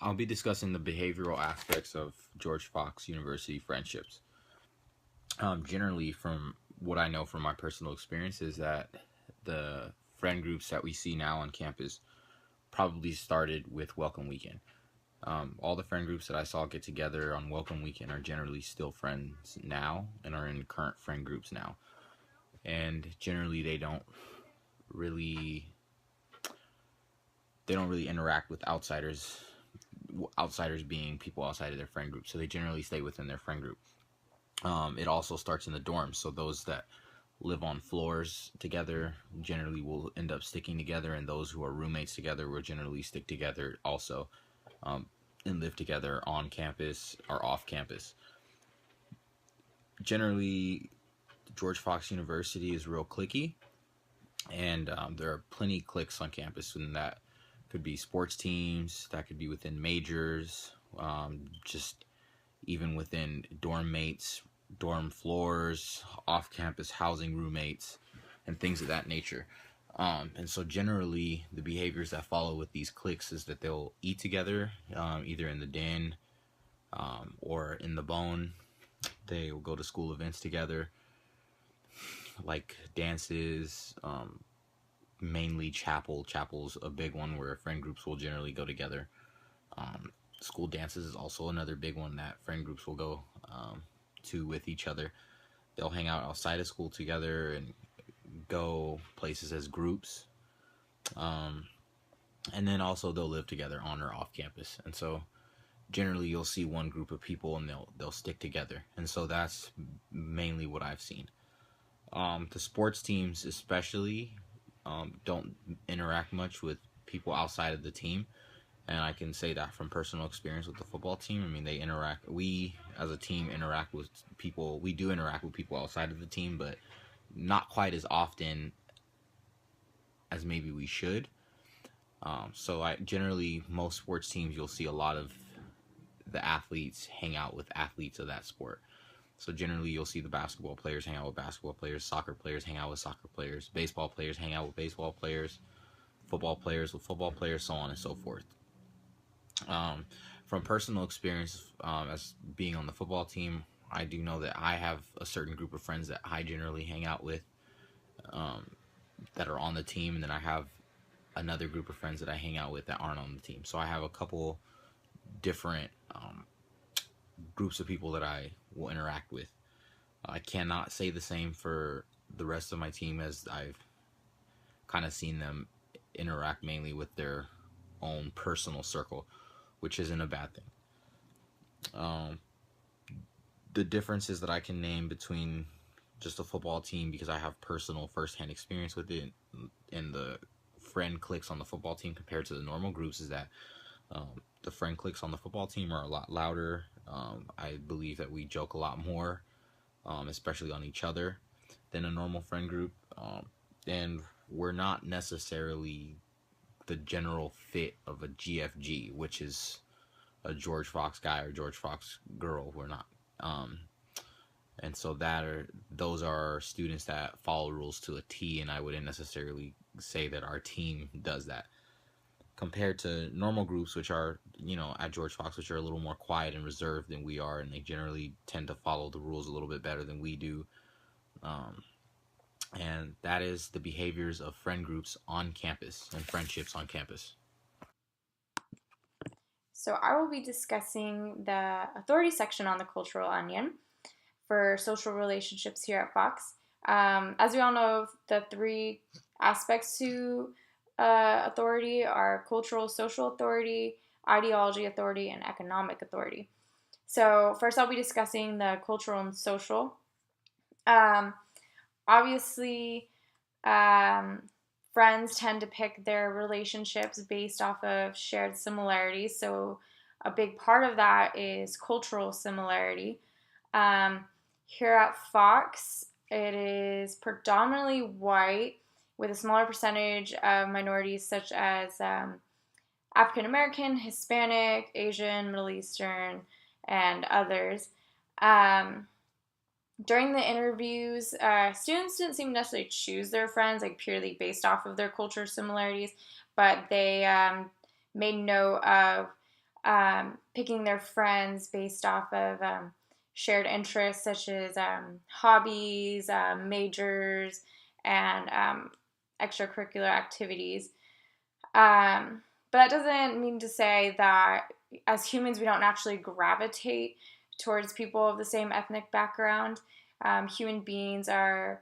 I'll be discussing the behavioral aspects of George Fox University friendships. Generally, from what I know from my personal experience, is that the friend groups that we see now on campus probably started with Welcome Weekend. All the friend groups that I saw get together on Welcome Weekend are generally still friends now and are in current friend groups now. And generally, really they don't really interact with outsiders. Outsiders being people outside of their friend group, so they generally stay within their friend group. It also starts in the dorms, so those that live on floors together generally will end up sticking together, and those who are roommates together will generally stick together also, um, and live together on campus or off campus. Generally, George Fox University is real cliquey, and there are plenty of cliques on campus, and that could be sports teams, that could be within majors, just even within dorm mates, dorm floors, off campus housing roommates, and things of that nature. And so, generally, the behaviors that follow with these cliques is that they'll eat together, either in the den or in the bone. They will go to school events together, like dances, mainly chapel. Chapel's a big one where friend groups will generally go together. Um, School dances is also another big one that friend groups will go to with each other. They'll hang out outside of school together and go places as groups. Um, and then also they'll live together on or off campus. And so generally you'll see one group of people and they'll stick together. And so that's mainly what I've seen. The sports teams especially don't interact much with people outside of the team, and I can say that from personal experience with the football team. I mean, they interact. We as a team interact with people. We do interact with people outside of the team, but not quite as often as maybe we should. So I generally most sports teams you'll see a lot of the athletes hang out with athletes of that sport. So generally you'll see the basketball players hang out with basketball players, soccer players hang out with soccer players, baseball players hang out with baseball players, football players with football players, so on and so forth. Um, from personal experience, as being on the football team, I do know that I have a certain group of friends that I generally hang out with um, that are on the team, and then I have another group of friends that I hang out with that aren't on the team. So I have a couple different groups of people that I will interact with. I cannot say the same for the rest of my team, as I've kind of seen them interact mainly with their own personal circle, which isn't a bad thing. Um, the differences that I can name between just a football team, because I have personal firsthand experience with it, and the friend cliques on the football team compared to the normal groups, is that the friend cliques on the football team are a lot louder. I believe that we joke a lot more, especially on each other, than a normal friend group. And we're not necessarily the general fit of a GFG, which is a George Fox guy or George Fox girl. We're not. And so those are students that follow rules to a T, and I wouldn't necessarily say that our team does that. Compared to normal groups, which are, at George Fox, which are a little more quiet and reserved than we are, and they generally tend to follow the rules a little bit better than we do. Um, and that is the behaviors of friend groups on campus and friendships on campus. So I will be discussing the authority section on the Cultural Onion for social relationships here at Fox. As we all know, the three aspects to authority are cultural, social authority, ideology authority, and economic authority. So first I'll be discussing the cultural and social. Um, Obviously, um, friends tend to pick their relationships based off of shared similarities. So, a big part of that is cultural similarity. Um, Here at Fox, it is predominantly white with a smaller percentage of minorities such as African American, Hispanic, Asian, Middle Eastern, and others. Um, During the interviews, students didn't seem to necessarily choose their friends like purely based off of their culture similarities, but they made note of picking their friends based off of shared interests such as hobbies, majors, and extracurricular activities. But that doesn't mean to say that as humans we don't naturally gravitate towards people of the same ethnic background. Human beings are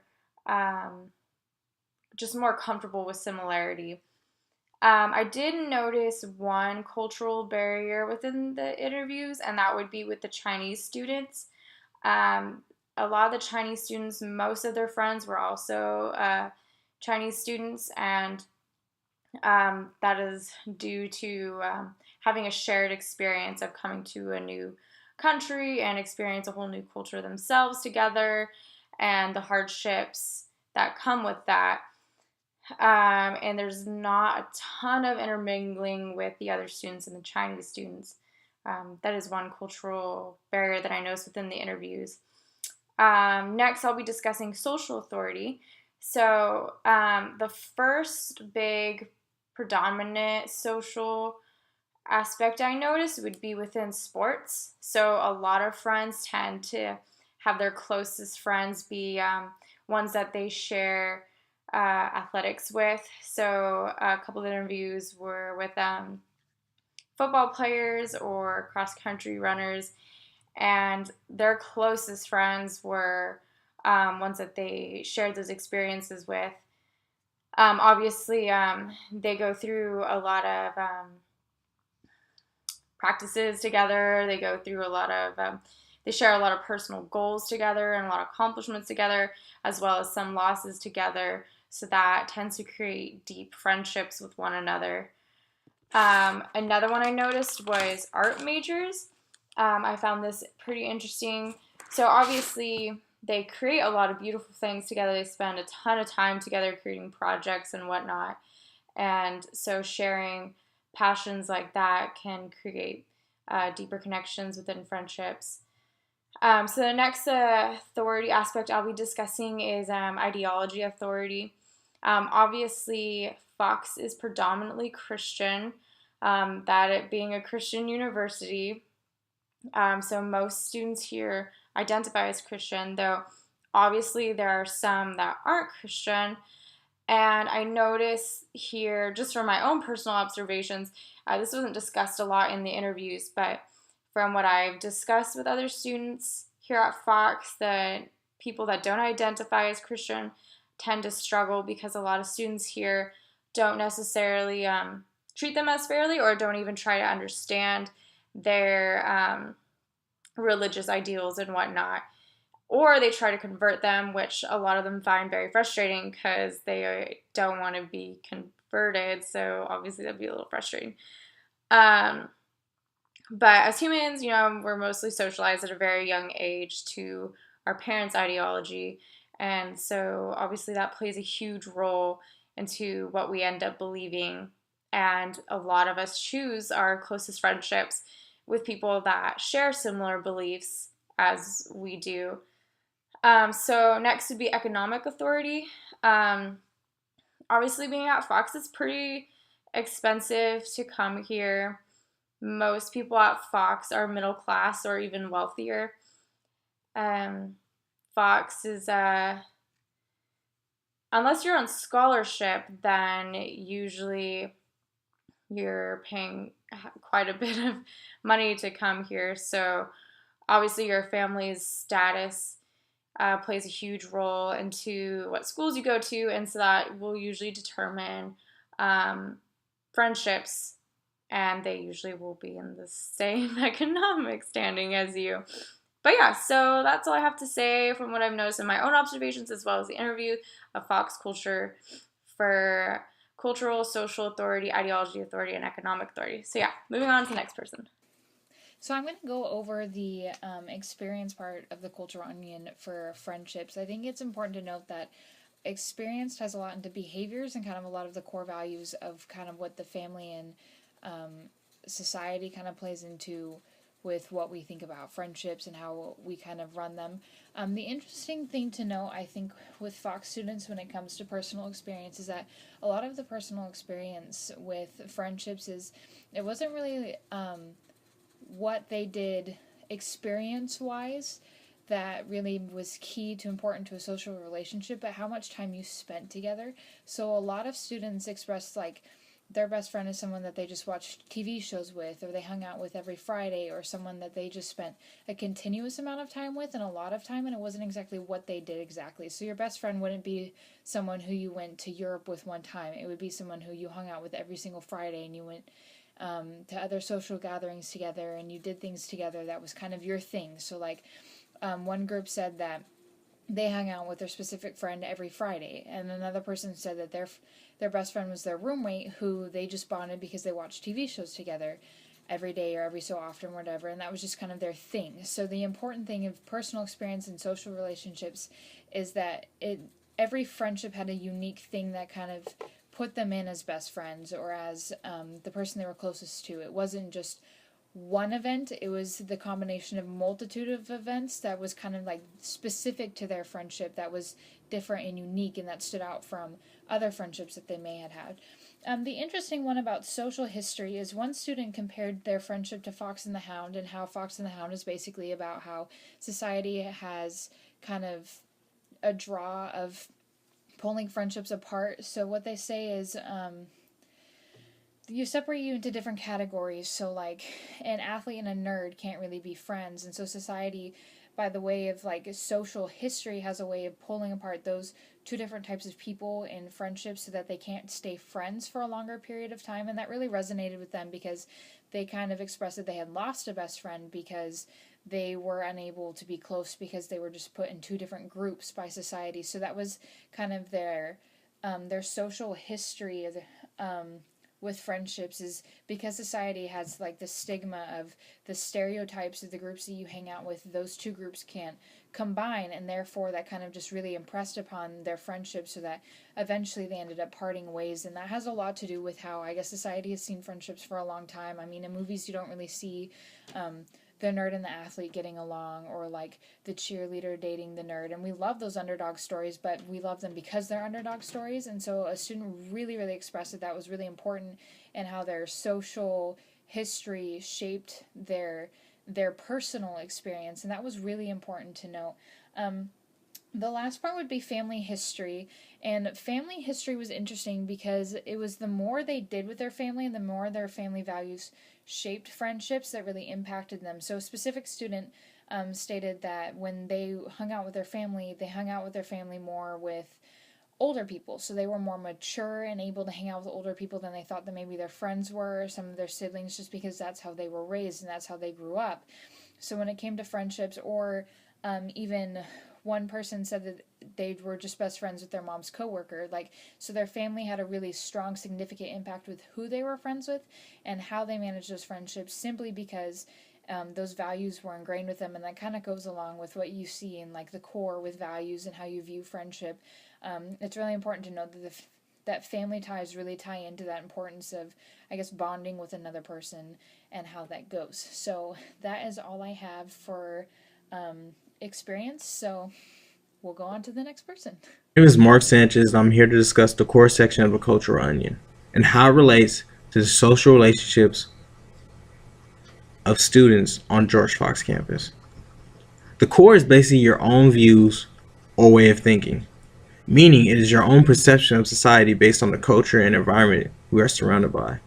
just more comfortable with similarity. I did notice one cultural barrier within the interviews, and that would be with the Chinese students. Um, a lot of the Chinese students, most of their friends were also Chinese students, and that is due to having a shared experience of coming to a new country and experience a whole new culture themselves together, and the hardships that come with that. And there's not a ton of intermingling with the other students and the Chinese students. That is one cultural barrier that I noticed within the interviews. Next, I'll be discussing social authority. So, the first big predominant social aspect I noticed would be within sports. So, a lot of friends tend to have their closest friends be ones that they share athletics with. So a couple of interviews were with football players or cross country runners, and their closest friends were ones that they shared those experiences with. Obviously, they go through a lot of practices together. They go through a lot of they share a lot of personal goals together and a lot of accomplishments together, as well as some losses together. So that tends to create deep friendships with one another. Another one I noticed was art majors. I found this pretty interesting. So obviously they create a lot of beautiful things together. They spend a ton of time together creating projects and whatnot. And so sharing passions like that can create deeper connections within friendships. So the next authority aspect I'll be discussing is ideology authority. Obviously, Fox is predominantly Christian, that it being a Christian university. So most students here identify as Christian, though obviously there are some that aren't Christian. And I notice here, just from my own personal observations, this wasn't discussed a lot in the interviews, but from what I've discussed with other students here at Fox, the people that don't identify as Christian tend to struggle because a lot of students here don't necessarily treat them as fairly or don't even try to understand their religious ideals and whatnot. Or they try to convert them, which a lot of them find very frustrating because they don't want to be converted. So obviously that'd be a little frustrating. But as humans, we're mostly socialized at a very young age to our parents' ideology. And so obviously that plays a huge role into what we end up believing. And a lot of us choose our closest friendships with people that share similar beliefs as we do. So next would be economic authority. Obviously being at Fox is pretty expensive to come here. Most people at Fox are middle class or even wealthier. Fox is, unless you're on scholarship, then usually you're paying quite a bit of money to come here. So obviously your family's status plays a huge role into what schools you go to, and so that will usually determine friendships, and they usually will be in the same economic standing as you. But yeah, so that's all I have to say from what I've noticed in my own observations as well as the interview of Fox culture for cultural, social authority, ideology authority, and economic authority. So yeah, moving on to the next person. So I'm going to go over the experience part of the cultural onion for friendships. I think it's important to note that experience ties a lot into behaviors and kind of a lot of the core values of kind of what the family and society kind of plays into with what we think about friendships and how we kind of run them. The interesting thing to note, I think, with Fox students when it comes to personal experience is that a lot of the personal experience with friendships is it wasn't really what they did experience wise that really was key to important to a social relationship, but how much time you spent together. So a lot of students expressed like their best friend is someone that they just watched TV shows with, or they hung out with every Friday, or someone that they just spent a continuous amount of time with and a lot of time, and it wasn't exactly what they did exactly. So your best friend wouldn't be someone who you went to Europe with one time. It would be someone who you hung out with every single Friday, and you went to other social gatherings together, and you did things together that was kind of your thing. So like one group said that they hung out with their specific friend every Friday, and another person said that their best friend was their roommate who they just bonded because they watched TV shows together every day or every so often, whatever, and that was just kind of their thing. So the important thing of personal experience and social relationships is that every friendship had a unique thing that kind of put them in as best friends or as the person they were closest to. It wasn't just one event, it was the combination of multitude of events that was kind of like specific to their friendship, that was different and unique, and that stood out from other friendships that they may have had. The interesting one about social history is one student compared their friendship to Fox and the Hound, and how Fox and the Hound is basically about how society has kind of a draw of pulling friendships apart. So what they say is you separate you into different categories. So like an athlete and a nerd can't really be friends, and so society, by the way of like social history, has a way of pulling apart those two different types of people in friendships so that they can't stay friends for a longer period of time. And that really resonated with them because they kind of expressed that they had lost a best friend because they were unable to be close because they were just put in two different groups by society. So that was kind of their social history of with friendships, is because society has like the stigma of the stereotypes of the groups that you hang out with, those two groups can't combine, and therefore that kind of just really impressed upon their friendship, so that eventually they ended up parting ways. And that has a lot to do with how I guess society has seen friendships for a long time. I mean, in movies you don't really see the nerd and the athlete getting along, or like the cheerleader dating the nerd, and we love those underdog stories, but we love them because they're underdog stories. And so a student really expressed that was really important, and how their social history shaped their personal experience, and that was really important to note. The last part would be family history, and family history was interesting because it was the more they did with their family and the more their family values shaped friendships that really impacted them. So a specific student stated that when they hung out with their family, they hung out with their family more with older people. So they were more mature and able to hang out with older people than they thought that maybe their friends were, or some of their siblings, just because that's how they were raised and that's how they grew up. So when it came to friendships, or even one person said that they were just best friends with their mom's coworker. Like, so their family had a really strong, significant impact with who they were friends with and how they managed those friendships, simply because those values were ingrained with them. And that kind of goes along with what you see in like the core with values and how you view friendship. It's really important to note that that family ties really tie into that importance of, I guess, bonding with another person and how that goes. So that is all I have for experience. So we'll go on to the next person. My name is Mark Sanchez, and I'm here to discuss the core section of the Cultural Onion and how it relates to the social relationships of students on George Fox campus. The core is basically your own views or way of thinking, meaning it is your own perception of society based on the culture and environment we are surrounded by.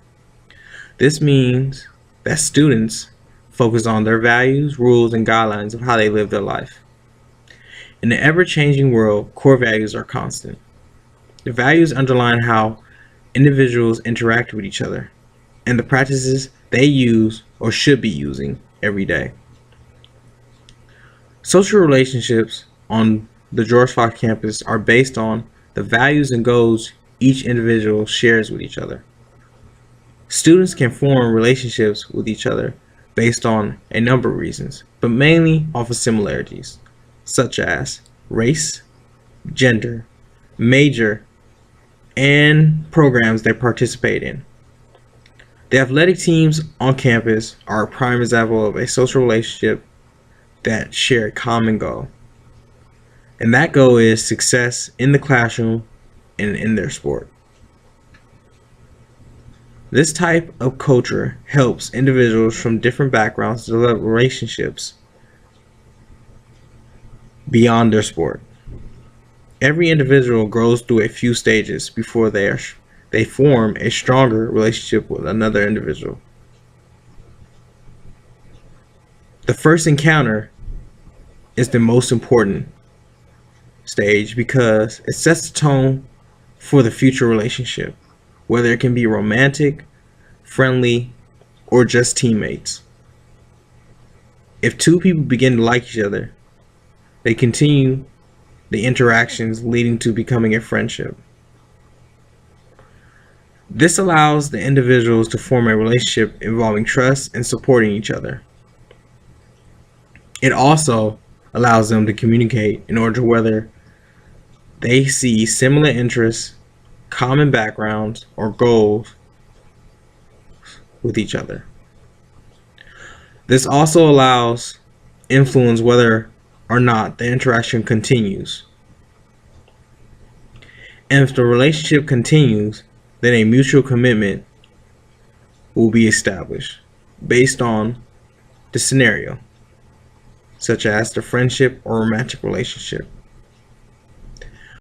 This means that students focus on their values, rules, and guidelines of how they live their life. In the ever-changing world, core values are constant. The values underline how individuals interact with each other and the practices they use or should be using every day. Social relationships on the George Fox campus are based on the values and goals each individual shares with each other. Students can form relationships with each other based on a number of reasons, but mainly off of similarities, such as race, gender, major, and programs they participate in. The athletic teams on campus are a prime example of a social relationship that share a common goal. And that goal is success in the classroom and in their sport. This type of culture helps individuals from different backgrounds develop relationships beyond their sport. Every individual grows through a few stages before they form a stronger relationship with another individual. The first encounter is the most important stage because it sets the tone for the future relationship, whether it can be romantic, friendly, or just teammates. If two people begin to like each other, they continue the interactions leading to becoming a friendship. This allows the individuals to form a relationship involving trust and supporting each other. It also allows them to communicate in order to whether they see similar interests, common backgrounds, or goals with each other. This also allows influence whether or not the interaction continues. And if the relationship continues, then a mutual commitment will be established based on the scenario, such as the friendship or romantic relationship.